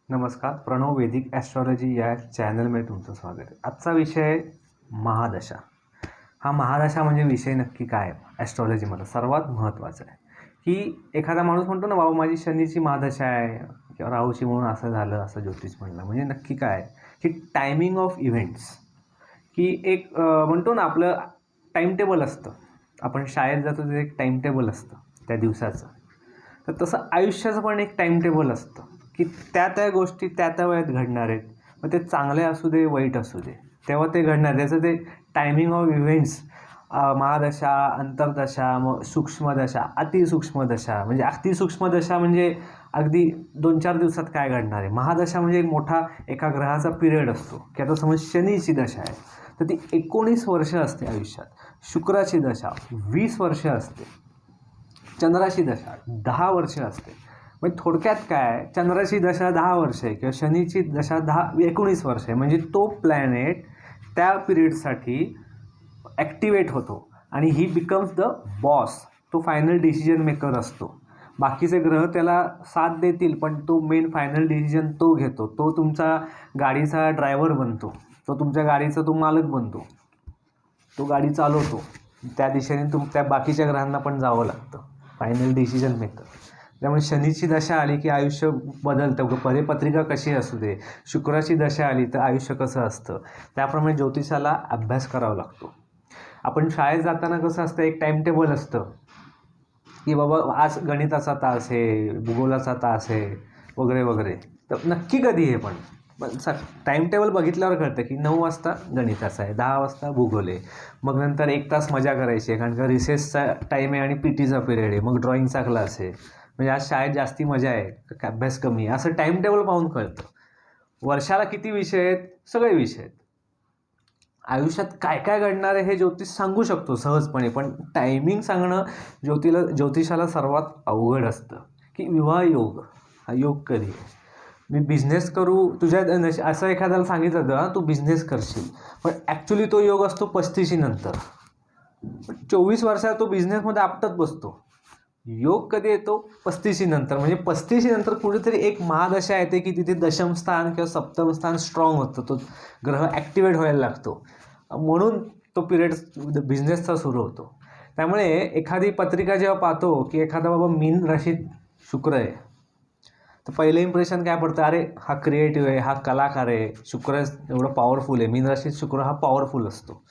नमस्कार. प्रणव वैदिक ॲस्ट्रॉलॉजी या चॅनलमध्ये तुमचं स्वागत आहे. आजचा विषय आहे महादशा. हा महादशा म्हणजे विषय नक्की काय आहे ॲस्ट्रॉलॉजीमध्ये सर्वात महत्त्वाचा आहे, की एखादा माणूस म्हणतो ना, बाबा माझी शनीची महादशा आहे किंवा राहूची म्हणून असं झालं, असं ज्योतिष म्हणलं. म्हणजे नक्की काय आहे, की टायमिंग ऑफ इव्हेंट्स, की एक म्हणतो ना आपलं टाईम टेबल असतं. आपण शाळेत जातो ते एक टाईम टेबल असतं त्या दिवसाचं. तर तसं आयुष्याचं पण एक टाईम टेबल असतं, की त्या गोष्टी त्या वेळेत घडणार आहेत. मग ते चांगले असू दे, वाईट असू दे, तेव्हा ते घडणार. त्याचं ते टायमिंग ऑफ इव्हेंट्स, महादशा, अंतर्दशा, मग सूक्ष्मदशा, अतिसूक्ष्मदशा. म्हणजे अतिसूक्ष्मदशा म्हणजे अगदी 2-4 दिवसात काय घडणार आहे. महादशा म्हणजे एक मोठा एका ग्रहाचा पिरियड असतो, की आता समज शनीची दशा आहे तर ती 19 वर्ष असते आयुष्यात. शुक्राची दशा 20 वर्ष असते. चंद्राची दशा 10 वर्ष असते. म्हणजे थोडक्यात काय, चंद्राची दशा 10 वर्ष आहे किंवा शनीची दशा 19 वर्ष आहे. म्हणजे तो प्लॅनेट त्या पिरियडसाठी ॲक्टिवेट होतो आणि ही बिकम्स द बॉस. तो फायनल डिसिजन मेकर असतो. बाकीचे ग्रह त्याला साथ देतील, पण तो मेन फायनल डिसिजन तो घेतो. तो तुमचा गाडीचा ड्रायव्हर बनतो, तो तुमच्या गाडीचा तो मालक बनतो, तो गाडी चालवतो. त्या दिशेने त्या बाकीच्या ग्रहांना पण जावं लागतं, फायनल डिसिजन मेकर. त्यामुळे शनीची दशा आली की आयुष्य बदलतं. पत्रिका कशी असू दे. शुक्राची दशा आली तर आयुष्य कसं असतं, त्याप्रमाणे ज्योतिषाला अभ्यास करावा लागतो. आपण शाळेत जाताना कसं असतं, एक टाईम टेबल असतं, की बाबा आज गणिताचा तास आहे, भूगोलाचा तास आहे, वगैरे वगैरे. तर नक्की कधी आहे पण टाईम टेबल बघितल्यावर कळतं की 9 वाजता गणिताचा आहे, 10 वाजता भूगोल आहे. मग नंतर 1 तास मजा करायची आहे, कारण का रिसेसचा टाईम आहे आणि पी टीचा पिरियड आहे. मग ड्रॉइंगचा क्लास आहे. म्हणजे आज शाळेत जास्ती मजा आहे, अभ्यास कमी आहे, असं टाईम टेबल पाहून कळतं. वर्षाला किती विषय आहेत, सगळे विषय आहेत. आयुष्यात काय काय घडणार आहे हे ज्योतिष सांगू शकतो सहजपणे, पण टायमिंग सांगणं ज्योतिषाला सर्वात अवघड असतं. की विवाह योग, हा योग कधी आहे, मी बिझनेस करू, तुझ्या असं एखाद्याला सांगितलं होतं तू बिझनेस करशील, पण ॲक्च्युली तो योग असतो 35 नंतर. 24 वर्षात तो बिझनेसमध्ये आपटत बसतो. योग कधी येतो 35 नंतर. म्हणजे 35 नंतर कुठेतरी एक महादशा येते की तिथे दशम स्थान किंवा सप्तम स्थान स्ट्रॉंग होतं, तो ग्रह ॲक्टिवेट व्हायला लागतो. म्हणून तो पिरियड बिझनेसचा सुरू होतो. त्यामुळे एखादी पत्रिका जेव्हा पाहतो की एखादा बाबा मीन राशीत शुक्र आहे, तर पहिलं इम्प्रेशन काय पडतं, अरे हा क्रिएटिव्ह आहे, हा कलाकार आहे, शुक्र एवढं पॉवरफुल आहे. मीन राशीत शुक्र हा पॉवरफुल असतो.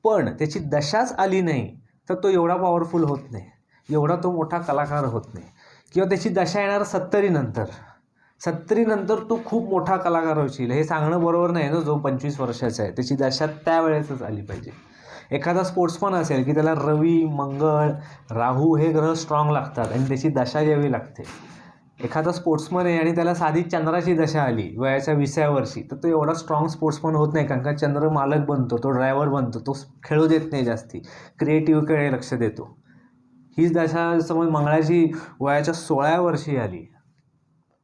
पण त्याची दशाच आली नाही तर तो एवढा पॉवरफुल होत नाही, एवढा तो मोठा कलाकार होत नाही. किंवा त्याची दशा येणार 70 नंतर. 70 नंतर तू खूप मोठा कलाकार होशील, हे सांगणं बरोबर नाही ना. जो 25 वर्षाचा आहे त्याची दशा त्यावेळेसच आली पाहिजे. एखादा स्पोर्ट्समन असेल की त्याला रवी, मंगळ, राहू हे ग्रह स्ट्रॉंग लागतात आणि त्याची दशा यावी लागते. एखादा स्पोर्ट्समन आहे आणि त्याला साधी चंद्राची दशा आली वयाच्या 20व्या वर्षी, तर तो एवढा स्ट्रॉंग स्पोर्ट्समन होत नाही, कारण का चंद्र मालक बनतो, तो ड्रायव्हर बनतो, तो खेळू देत नाही जास्ती, क्रिएटिव्हकडे लक्ष देतो. हीच दशा समज मंगळाची वयाच्या 16व्या वर्षी आली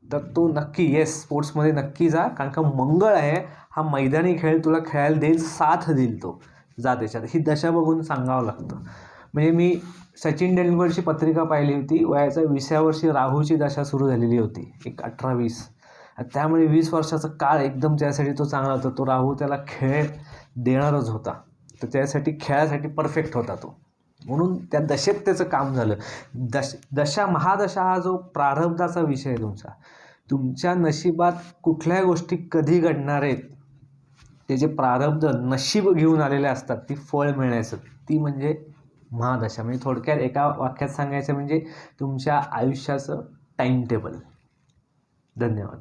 तर तो नक्की स्पोर्ट्समध्ये नक्की जा, कारण का मंगळ आहे हा मैदानी खेळ तुला खेळायला देईल, साथ देईल, तो जा त्याच्यात. ही दशा बघून सांगावं लागतं. म्हणजे मी सचिन तेंडुलकरची पत्रिका पाहिली होती, वयाच्या 20व्या वर्षी राहूची दशा सुरू झालेली होती, एक 18-20. त्यामुळे 20 वर्षाचा काळ एकदम त्यासाठी तो चांगला होता. तो राहू त्याला खेळ देणारच होता, तर त्यासाठी खेळासाठी परफेक्ट होता तो. म्हणून त्या दशेत त्याचं काम झालं. दशा महादशा हा जो प्रारब्धाचा विषय आहे तुमच्या नशिबात कुठल्या गोष्टी कधी घडणार आहेत, ते जे प्रारब्ध नशीब घेऊन आलेले असतात, ती फळ मिळण्याचं, ती म्हणजे महादशा. म्हणजे थोडक्यात एका वाक्यात सांगायचं म्हणजे तुमच्या आयुष्याचं टाईम टेबल. धन्यवाद.